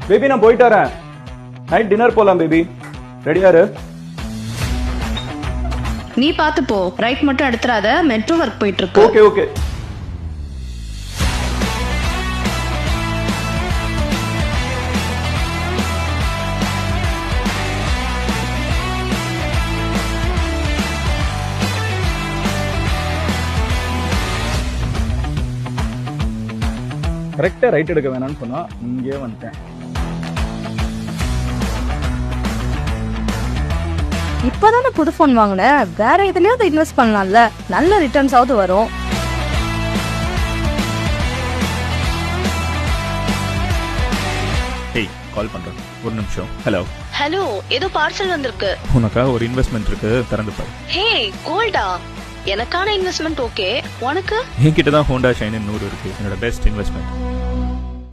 Baby நான் போயிட்டு வரேன். நைட் டின்னர் போலாம் பேபி. ரெடியா இரு. நீ பாத்து போ, ரைட் மட்டும் எடுத்துறாத, மெட்ரோ ஒர்க் போயிட்டு இருக்கு. Okay okay. கரெக்டா ரைட் எடுக்க வேணாம்னு சொன்னா இங்கே வந்துட்டேன். இப்பதானே புது போன் வாங்கினேன், வேற எதுலயாவது இன்வெஸ்ட் பண்ணலாம்ல, நல்ல ரிட்டர்ன்ஸ் ஆவது வரும். ஹேய், கால் பண்றேன், ஒரு நிமிஷம். ஹலோ ஹலோ, ஏதோ பார்சல் வந்திருக்கு. உனக்கா ஒரு இன்வெஸ்ட்மெண்ட் இருக்கு, திறந்து பாரு. ஹே கோல்டா, எனக்கான இன்வெஸ்ட்மெண்ட் ஓகே, உனக்கு? என்கிட்ட தான் ஹோண்டா ஷைன் 100 இருக்கு, என்னோட பெஸ்ட் இன்வெஸ்ட்மெண்ட்.